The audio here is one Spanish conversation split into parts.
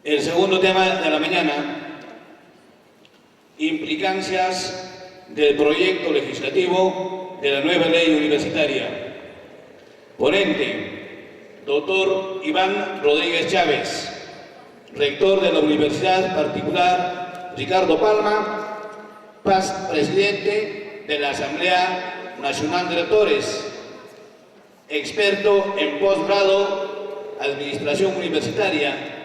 El segundo tema de la mañana, implicancias del proyecto legislativo de la nueva ley universitaria. Ponente, doctor Iván Rodríguez Chávez, rector de la Universidad Particular Ricardo Palma, presidente de la Asamblea Nacional de Rectores, experto en posgrado, administración universitaria.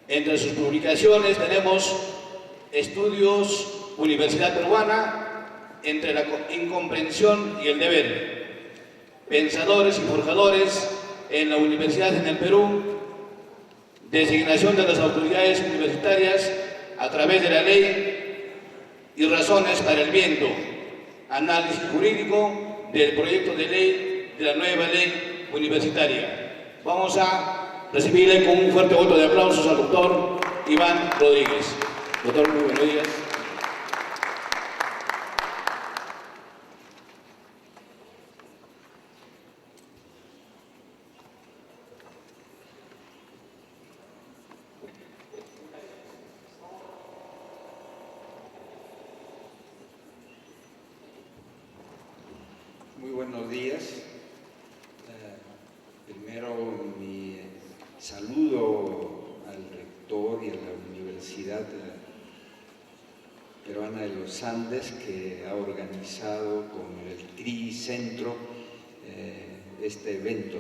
Entre sus publicaciones tenemos Estudios Universidad Peruana, entre la incomprensión y el deber, Pensadores y forjadores en la universidad en el Perú, Designación de las autoridades universitarias a través de la ley y razones para el viento, análisis jurídico del proyecto de ley de la nueva ley universitaria. Vamos a recibirle con un fuerte voto de aplausos al doctor Iván Rodríguez. Doctor, muy buenos días. Muy buenos días. Primero mi saludo al rector y a la Universidad Peruana de los Andes, que ha organizado con el CRI Centro este evento.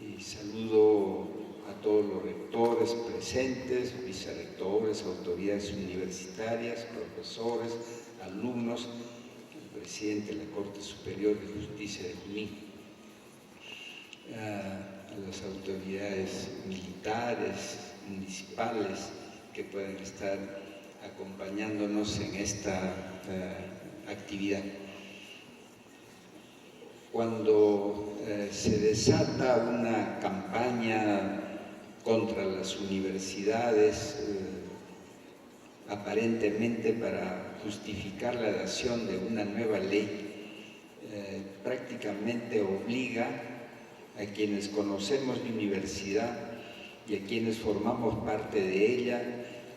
Y saludo a todos los rectores presentes, vicerrectores, autoridades universitarias, profesores, alumnos, el presidente de la Corte Superior de Justicia de Junín, a las autoridades militares, municipales que pueden estar acompañándonos en esta actividad. Cuando se desata una campaña contra las universidades, aparentemente para justificar la dación de una nueva ley, prácticamente obliga a quienes conocemos de universidad y a quienes formamos parte de ella,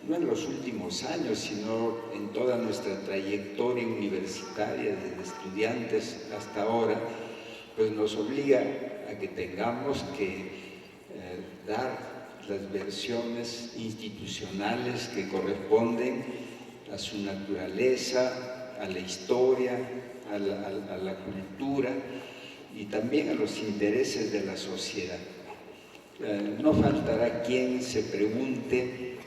no en los últimos años, sino en toda nuestra trayectoria universitaria, desde estudiantes hasta ahora, pues nos obliga a que tengamos que dar las versiones institucionales que corresponden a su naturaleza, a la historia, a la cultura y también a los intereses de la sociedad. No faltará quien se pregunte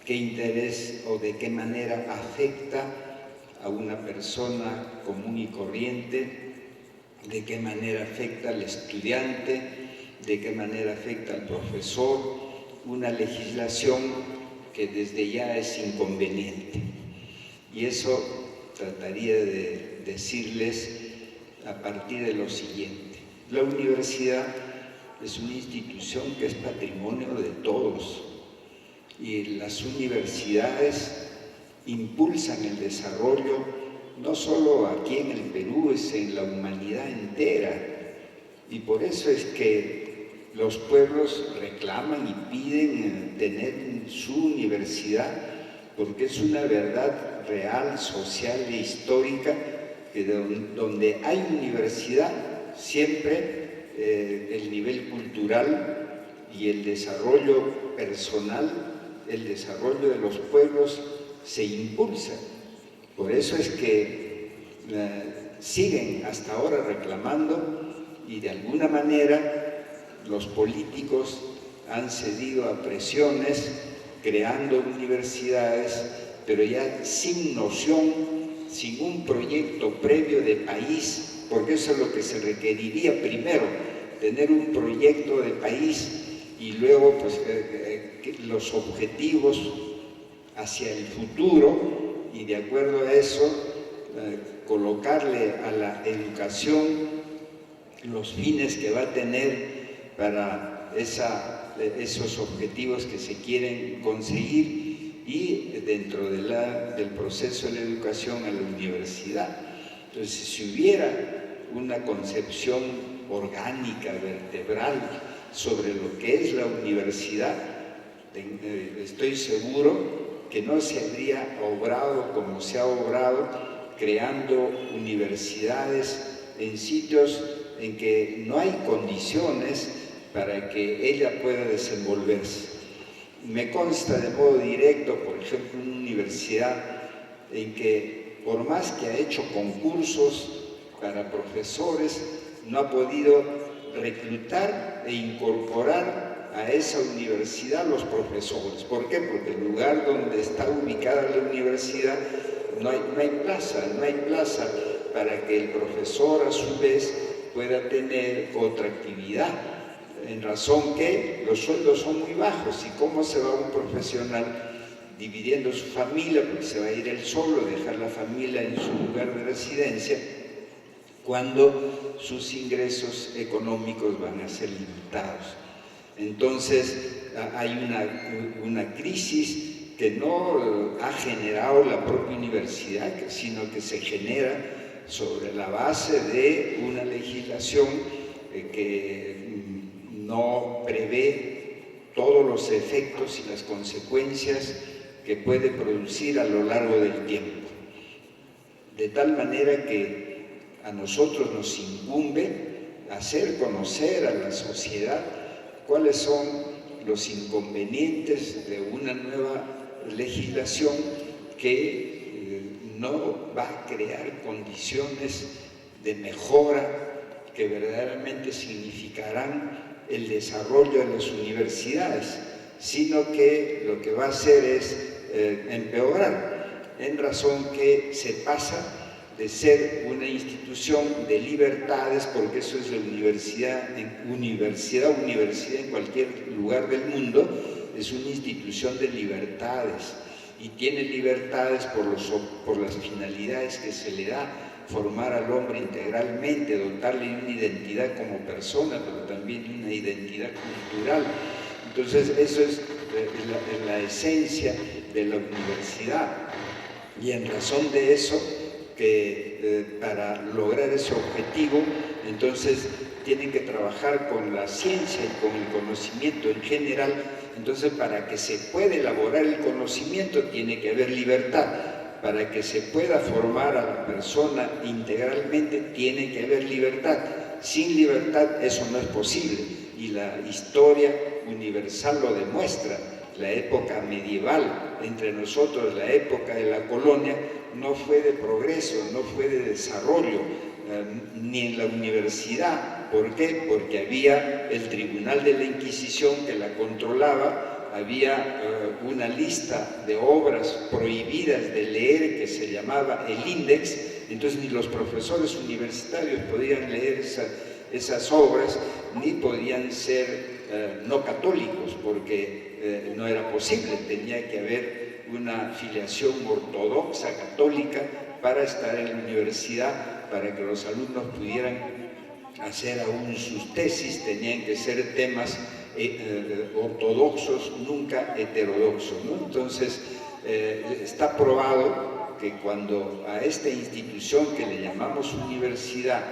qué interés o de qué manera afecta a una persona común y corriente, de qué manera afecta al estudiante, de qué manera afecta al profesor, una legislación que desde ya es inconveniente. Y eso trataría de decirles a partir de lo siguiente. La universidad es una institución que es patrimonio de todos y las universidades impulsan el desarrollo no solo aquí en el Perú, es en la humanidad entera, y por eso es que los pueblos reclaman y piden tener su universidad, porque es una verdad real, social e histórica, que donde hay universidad, siempre el nivel cultural y el desarrollo personal, el desarrollo de los pueblos se impulsa. Por eso es que siguen hasta ahora reclamando, y de alguna manera los políticos han cedido a presiones creando universidades, pero ya sin noción, sin un proyecto previo de país, porque eso es lo que se requeriría primero, tener un proyecto de país y luego pues, los objetivos hacia el futuro, y de acuerdo a eso colocarle a la educación los fines que va a tener para esos objetivos que se quieren conseguir, y dentro del proceso de la educación a la universidad. Entonces, si hubiera una concepción orgánica, vertebral, sobre lo que es la universidad, Estoy seguro que no se habría obrado como se ha obrado, creando universidades en sitios en que no hay condiciones para que ella pueda desenvolverse. Me consta de modo directo, por ejemplo, una universidad en que, por más que ha hecho concursos para profesores, no ha podido reclutar e incorporar a esa universidad los profesores. ¿Por qué? Porque el lugar donde está ubicada la universidad no hay plaza para que el profesor a su vez pueda tener otra actividad, en razón que los sueldos son muy bajos. ¿Y cómo se va un profesional dividiendo su familia, porque se va a ir él solo, dejar la familia en su lugar de residencia, cuando sus ingresos económicos van a ser limitados? Entonces hay una crisis que no ha generado la propia universidad, sino que se genera sobre la base de una legislación que no prevé todos los efectos y las consecuencias que puede producir a lo largo del tiempo. De tal manera que a nosotros nos incumbe hacer conocer a la sociedad cuáles son los inconvenientes de una nueva legislación que no va a crear condiciones de mejora que verdaderamente significarán el desarrollo de las universidades, sino que lo que va a hacer es empeorar, en razón que se pasa de ser una institución de libertades, porque eso es la universidad en cualquier lugar del mundo, es una institución de libertades, y tiene libertades por las finalidades que se le da: formar al hombre integralmente, dotarle de una identidad como persona, pero también de una identidad cultural. Entonces, eso es la esencia de la universidad, y en razón de eso, que para lograr ese objetivo, entonces tienen que trabajar con la ciencia y con el conocimiento en general. Entonces, para que se pueda elaborar el conocimiento tiene que haber libertad. Para que se pueda formar a la persona integralmente tiene que haber libertad. Sin libertad eso no es posible, y la historia universal lo demuestra. La época medieval, entre nosotros la época de la colonia, no fue de progreso, no fue de desarrollo, ni en la universidad. ¿Por qué? Porque había el Tribunal de la Inquisición que la controlaba, había una lista de obras prohibidas de leer que se llamaba el Índex. Entonces ni los profesores universitarios podían leer esas obras, ni podían ser no católicos, porque no era posible, tenía que haber una filiación ortodoxa católica para estar en la universidad, para que los alumnos pudieran hacer aún sus tesis. Tenían que ser temas ortodoxos, nunca heterodoxos, ¿no? Entonces, está probado que cuando a esta institución que le llamamos universidad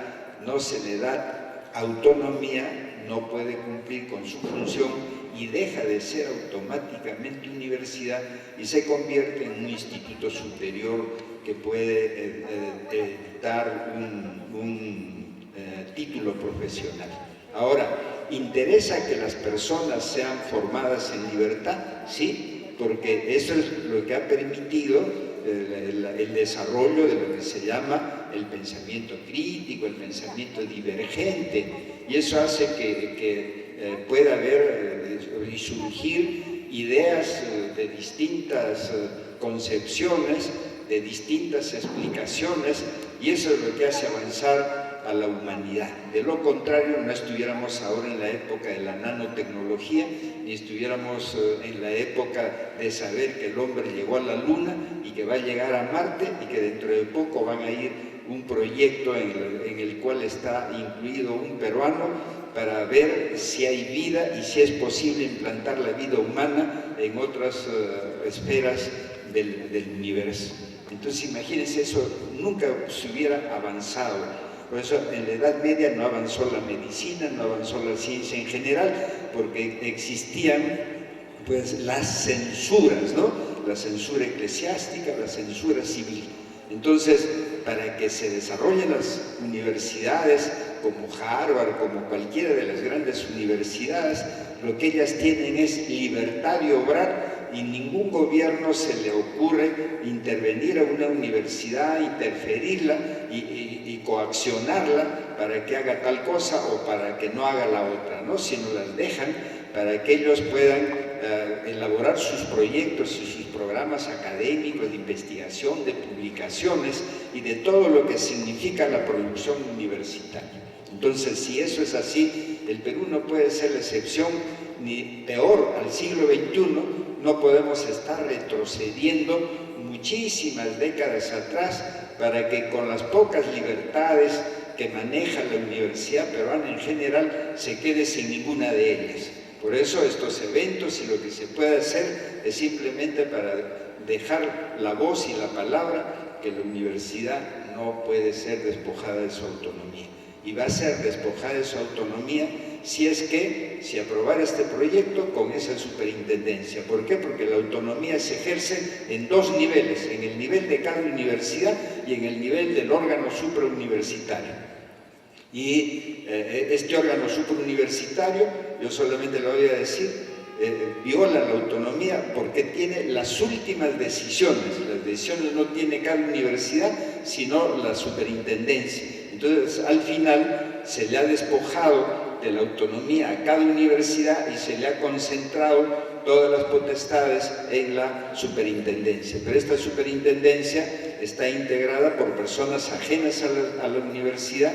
no se le da autonomía, no puede cumplir con su función y deja de ser automáticamente universidad y se convierte en un instituto superior que puede dar un título profesional. Ahora, ¿interesa que las personas sean formadas en libertad? Sí, porque eso es lo que ha permitido el desarrollo de lo que se llama el pensamiento crítico, el pensamiento divergente, y eso hace que pueda haber y surgir ideas de distintas concepciones, de distintas explicaciones, y eso es lo que hace avanzar a la humanidad. De lo contrario, no estuviéramos ahora en la época de la nanotecnología, ni estuviéramos en la época de saber que el hombre llegó a la Luna y que va a llegar a Marte, y que dentro de poco van a ir un proyecto en el cual está incluido un peruano, para ver si hay vida y si es posible implantar la vida humana en otras esferas del universo. Entonces, imagínense, eso nunca se hubiera avanzado. Por eso en la Edad Media no avanzó la medicina, no avanzó la ciencia en general, porque existían pues las censuras, ¿no? La censura eclesiástica, la censura civil. Entonces, para que se desarrollen las universidades como Harvard, como cualquiera de las grandes universidades, lo que ellas tienen es libertad de obrar y ningún gobierno se le ocurre intervenir a una universidad, interferirla y coaccionarla para que haga tal cosa o para que no haga la otra, ¿no? Sino las dejan para que ellos puedan elaborar sus proyectos y sus programas académicos de investigación, de publicaciones y de todo lo que significa la producción universitaria. Entonces, si eso es así, el Perú no puede ser la excepción, ni peor, al siglo XXI no podemos estar retrocediendo muchísimas décadas atrás para que con las pocas libertades que maneja la universidad peruana en general se quede sin ninguna de ellas. Por eso estos eventos y lo que se puede hacer es simplemente para dejar la voz y la palabra que la universidad no puede ser despojada de su autonomía. Y va a ser despojada de su autonomía si aprobara este proyecto con esa superintendencia. ¿Por qué? Porque la autonomía se ejerce en dos niveles, en el nivel de cada universidad y en el nivel del órgano suprauniversitario. Y este órgano suprauniversitario, yo solamente le voy a decir, viola la autonomía porque tiene las últimas decisiones. Las decisiones no tiene cada universidad, sino la superintendencia. Entonces, al final, se le ha despojado de la autonomía a cada universidad y se le ha concentrado todas las potestades en la superintendencia. Pero esta superintendencia está integrada por personas ajenas a la universidad,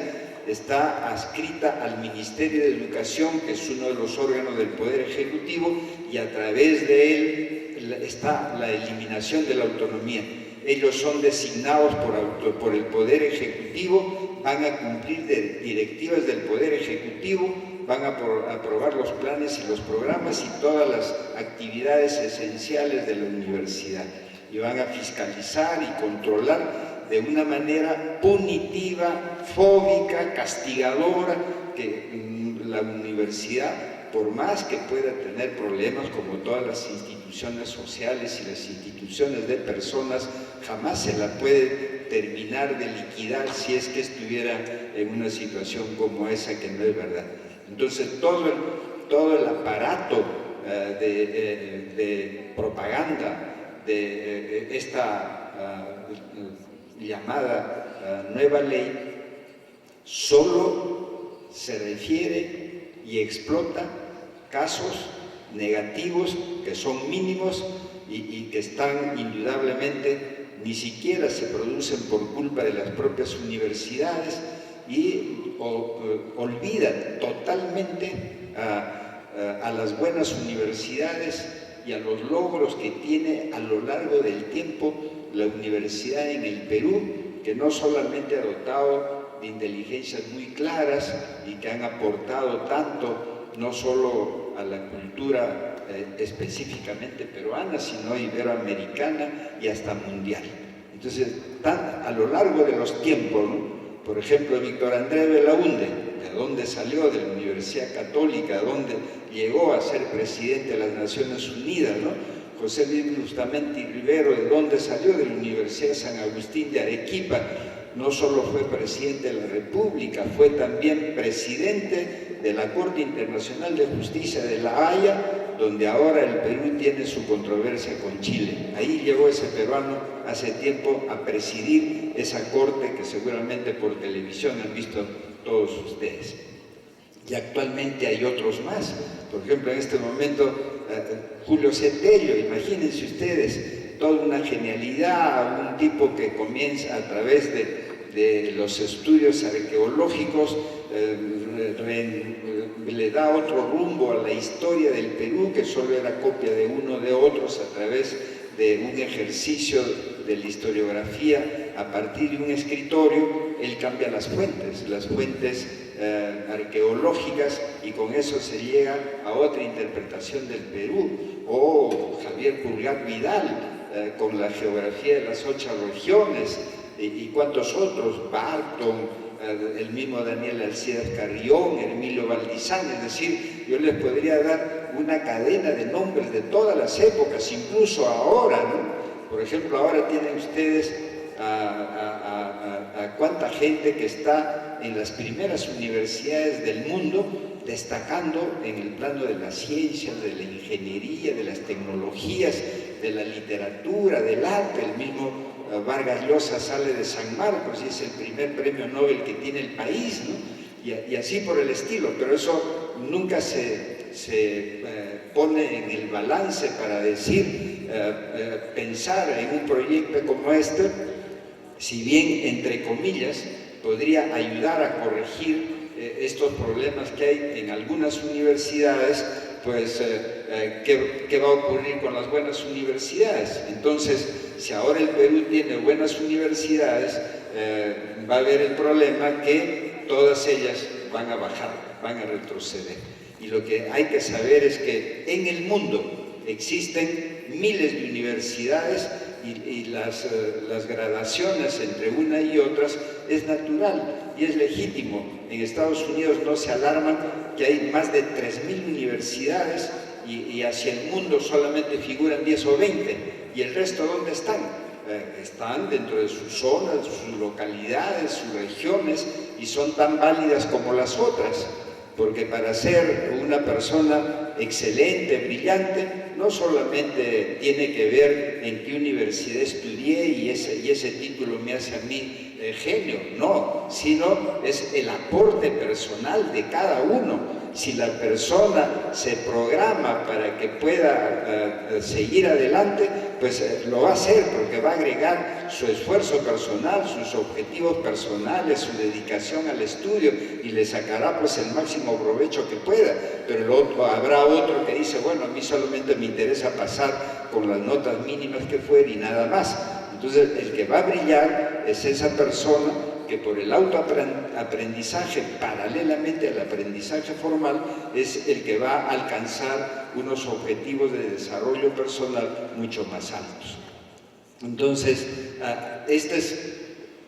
está adscrita al Ministerio de Educación, que es uno de los órganos del Poder Ejecutivo, y a través de él está la eliminación de la autonomía. Ellos son designados por el Poder Ejecutivo, van a cumplir directivas del Poder Ejecutivo, van a aprobar los planes y los programas y todas las actividades esenciales de la universidad, y van a fiscalizar y controlar de una manera punitiva, fóbica, castigadora, que la universidad, por más que pueda tener problemas como todas las instituciones sociales y las instituciones de personas, jamás se la puede terminar de liquidar si es que estuviera en una situación como esa, que no es verdad. Entonces todo el aparato de propaganda de esta llamada nueva ley solo se refiere y explota casos negativos que son mínimos y que están indudablemente, ni siquiera se producen por culpa de las propias universidades, y olvidan totalmente a las buenas universidades y a los logros que tiene a lo largo del tiempo la universidad en el Perú, que no solamente ha dotado de inteligencias muy claras y que han aportado tanto, no solo a la cultura específicamente peruana, sino iberoamericana y hasta mundial. Entonces, a lo largo de los tiempos, ¿no? Por ejemplo, Víctor Andrés Belaúnde, de dónde salió, de la Universidad Católica, donde llegó a ser presidente de las Naciones Unidas, ¿no? José Luis Bustamante Rivero, de dónde salió, de la Universidad de San Agustín de Arequipa. No solo fue presidente de la República, fue también presidente de la Corte Internacional de Justicia de La Haya, donde ahora el Perú tiene su controversia con Chile. Ahí llegó ese peruano hace tiempo a presidir esa corte que seguramente por televisión han visto todos ustedes. Y actualmente hay otros más. Por ejemplo, en este momento, Julio Cetello, imagínense ustedes, toda una genialidad, un tipo que comienza a través de los estudios arqueológicos, le da otro rumbo a la historia del Perú, que solo era copia de uno de otros a través de un ejercicio de la historiografía. A partir de un escritorio, él cambia las fuentes arqueológicas, y con eso se llega a otra interpretación del Perú. O Javier Pulgar Vidal, con la geografía de las 8 regiones, y cuantos otros, Barton, el mismo Daniel Alcides Carrión, Emilio Valdizán. Es decir, yo les podría dar una cadena de nombres de todas las épocas, incluso ahora, ¿no? Por ejemplo, ahora tienen ustedes a cuánta gente que está en las primeras universidades del mundo, destacando en el plano de las ciencias, de la ingeniería, de las tecnologías, de la literatura, del arte. El mismo Vargas Llosa sale de San Marcos y es el primer premio Nobel que tiene el país, ¿no? Y así por el estilo, pero eso nunca se pone en el balance para decir, pensar en un proyecto como este, si bien, entre comillas, podría ayudar a corregir estos problemas que hay en algunas universidades, pues, ¿qué va a ocurrir con las buenas universidades? Entonces, si ahora el Perú tiene buenas universidades, va a haber el problema que todas ellas van a bajar, van a retroceder. Y lo que hay que saber es que en el mundo existen miles de universidades y las gradaciones entre una y otras es natural y es legítimo. En Estados Unidos no se alarman que hay más de 3.000 universidades y hacia el mundo solamente figuran 10 o 20. ¿Y el resto dónde están? Están dentro de sus zonas, sus localidades, sus regiones, y son tan válidas como las otras, porque para ser una persona excelente, brillante, no solamente tiene que ver en qué universidad estudié y ese título me hace a mí genio, no, sino es el aporte personal de cada uno. Si la persona se programa para que pueda seguir adelante, pues lo va a hacer, porque va a agregar su esfuerzo personal, sus objetivos personales, su dedicación al estudio, y le sacará pues el máximo provecho que pueda. Pero habrá otro que dice, bueno, a mí solamente me interesa pasar con las notas mínimas que fuera y nada más. Entonces, el que va a brillar es esa persona que por el autoaprendizaje, paralelamente al aprendizaje formal, es el que va a alcanzar unos objetivos de desarrollo personal mucho más altos. Entonces, este es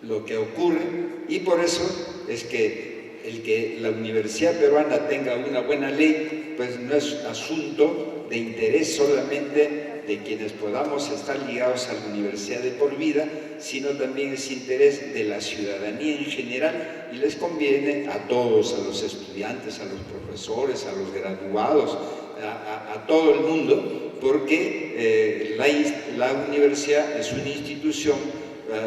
lo que ocurre, y por eso es que el que la Universidad Peruana tenga una buena ley, pues no es asunto de interés solamente de quienes podamos estar ligados a la universidad de por vida, sino también es interés de la ciudadanía en general, y les conviene a todos, a los estudiantes, a los profesores, a los graduados, a todo el mundo, porque la universidad es una institución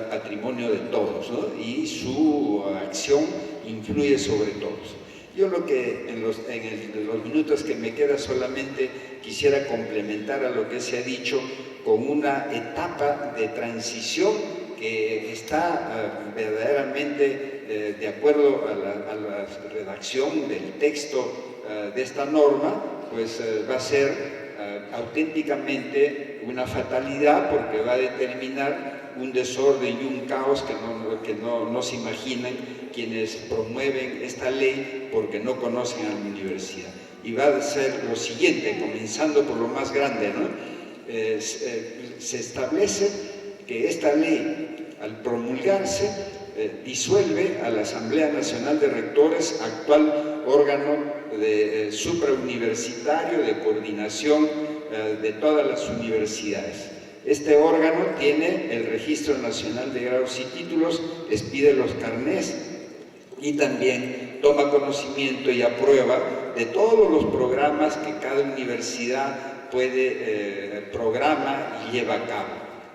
patrimonio de todos, ¿no? Y su acción influye sobre todos. Yo lo que en los minutos que me queda solamente quisiera complementar a lo que se ha dicho con una etapa de transición que está verdaderamente de acuerdo a la redacción del texto de esta norma, pues va a ser auténticamente una fatalidad, porque va a determinar un desorden y un caos que no se imaginan quienes promueven esta ley, porque no conocen a la universidad. Y va a ser lo siguiente, comenzando por lo más grande, ¿no? Se establece que esta ley, al promulgarse, disuelve a la Asamblea Nacional de Rectores, actual órgano suprauniversitario de coordinación de todas las universidades. Este órgano tiene el Registro Nacional de Grados y Títulos, expide los carnés y también toma conocimiento y aprueba de todos los programas que cada universidad programa y lleva a cabo.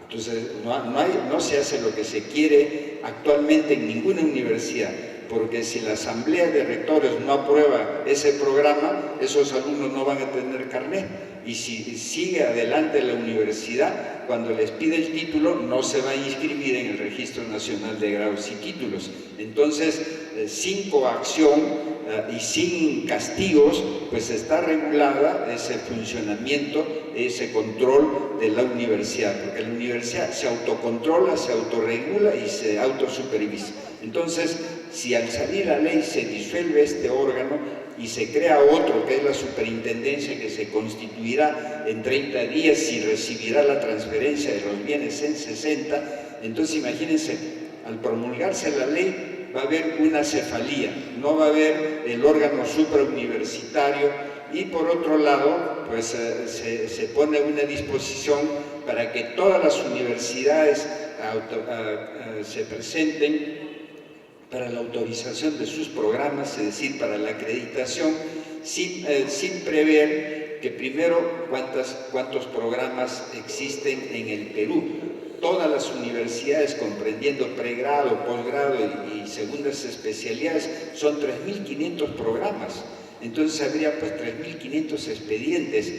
Entonces, no se hace lo que se quiere actualmente en ninguna universidad, porque si la Asamblea de Rectores no aprueba ese programa, esos alumnos no van a tener carnet. Y si sigue adelante la universidad, cuando les pide el título, no se va a inscribir en el Registro Nacional de Grados y Títulos. Entonces, sin coacción y sin castigos, pues está regulada ese funcionamiento, ese control de la universidad, porque la universidad se autocontrola, se autorregula y se autosupervisa. Entonces, si al salir la ley se disuelve este órgano y se crea otro, que es la superintendencia, que se constituirá en 30 días y recibirá la transferencia de los bienes en 60, entonces imagínense, al promulgarse la ley va a haber una cefalía, no va a haber el órgano suprauniversitario, y por otro lado pues se pone una disposición para que todas las universidades se presenten para la autorización de sus programas, es decir, para la acreditación, sin prever que primero cuántos programas existen en el Perú. Todas las universidades, comprendiendo pregrado, posgrado y segundas especialidades, son 3.500 programas. Entonces habría pues 3.500 expedientes,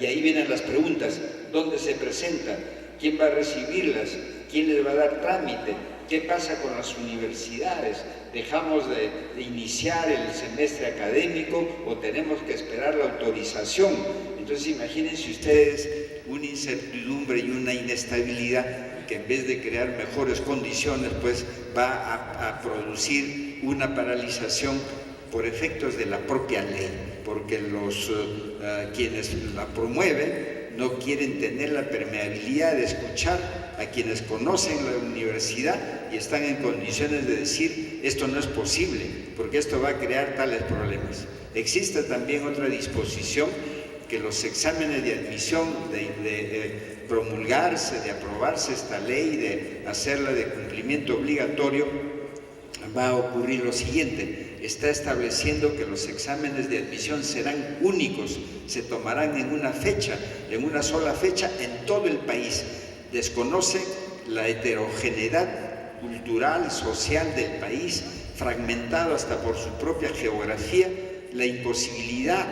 y ahí vienen las preguntas: ¿dónde se presentan? ¿Quién va a recibirlas? ¿Quién les va a dar trámite? ¿Qué pasa con las universidades? ¿Dejamos de iniciar el semestre académico o tenemos que esperar la autorización? Entonces imagínense ustedes una incertidumbre y una inestabilidad que en vez de crear mejores condiciones, pues va a producir una paralización por efectos de la propia ley, porque quienes la promueven no quieren tener la permeabilidad de escuchar a quienes conocen la universidad y están en condiciones de decir: esto no es posible, porque esto va a crear tales problemas. Existe también otra disposición, que los exámenes de admisión, de promulgarse, de aprobarse esta ley, de hacerla de cumplimiento obligatorio, va a ocurrir lo siguiente: está estableciendo que los exámenes de admisión serán únicos, se tomarán en una fecha, en una sola fecha en todo el país. Desconoce la heterogeneidad cultural, social del país, fragmentado hasta por su propia geografía. La imposibilidad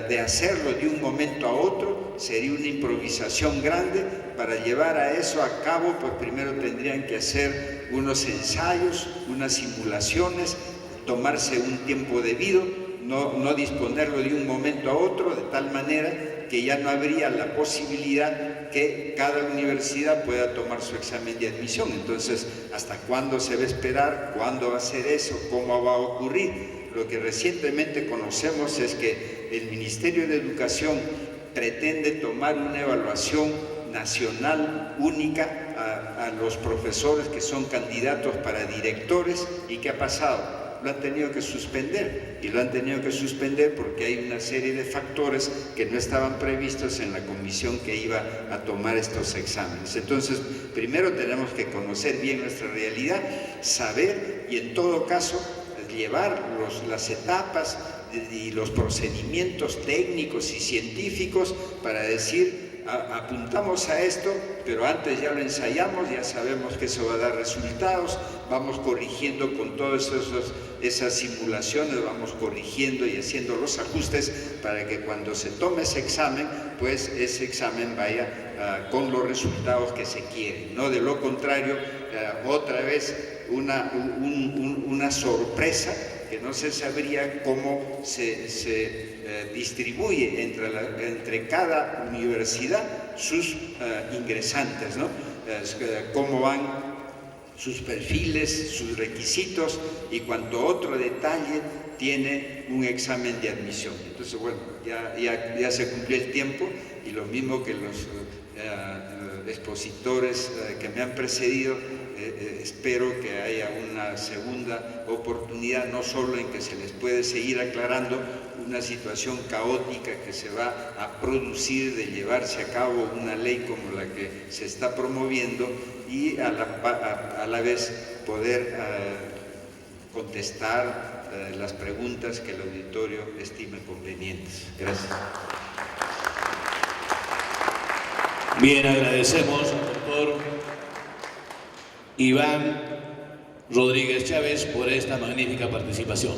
de hacerlo de un momento a otro sería una improvisación grande. Para llevar a eso a cabo, pues primero tendrían que hacer unos ensayos, unas simulaciones, tomarse un tiempo debido, no disponerlo de un momento a otro, de tal manera que ya no habría la posibilidad que cada universidad pueda tomar su examen de admisión. Entonces, ¿hasta cuándo se va a esperar? ¿Cuándo va a ser eso? ¿Cómo va a ocurrir? Lo que recientemente conocemos es que el Ministerio de Educación pretende tomar una evaluación nacional única a los profesores que son candidatos para directores. ¿Y qué ha pasado? Lo han tenido que suspender, y lo han tenido que suspender porque hay una serie de factores que no estaban previstos en la comisión que iba a tomar estos exámenes. Entonces, primero tenemos que conocer bien nuestra realidad, saber y en todo caso llevar las etapas y los procedimientos técnicos y científicos para decir: apuntamos a esto, pero antes ya lo ensayamos, ya sabemos que eso va a dar resultados, vamos corrigiendo con todas esas simulaciones, vamos corrigiendo y haciendo los ajustes para que cuando se tome ese examen, pues ese examen vaya con los resultados que se quieren, ¿no? De lo contrario, otra vez una sorpresa que no se sabría cómo se distribuye entre cada universidad sus ingresantes, ¿no? Cómo van sus perfiles, sus requisitos y cuánto otro detalle tiene un examen de admisión. Entonces, bueno, ya se cumplió el tiempo, y lo mismo que los expositores que me han precedido, espero que haya una segunda oportunidad, no solo en que se les puede seguir aclarando una situación caótica que se va a producir de llevarse a cabo una ley como la que se está promoviendo, y a la vez poder contestar las preguntas que el auditorio estime convenientes. Gracias. Bien, agradecemos al doctor Iván Rodríguez Chávez por esta magnífica participación.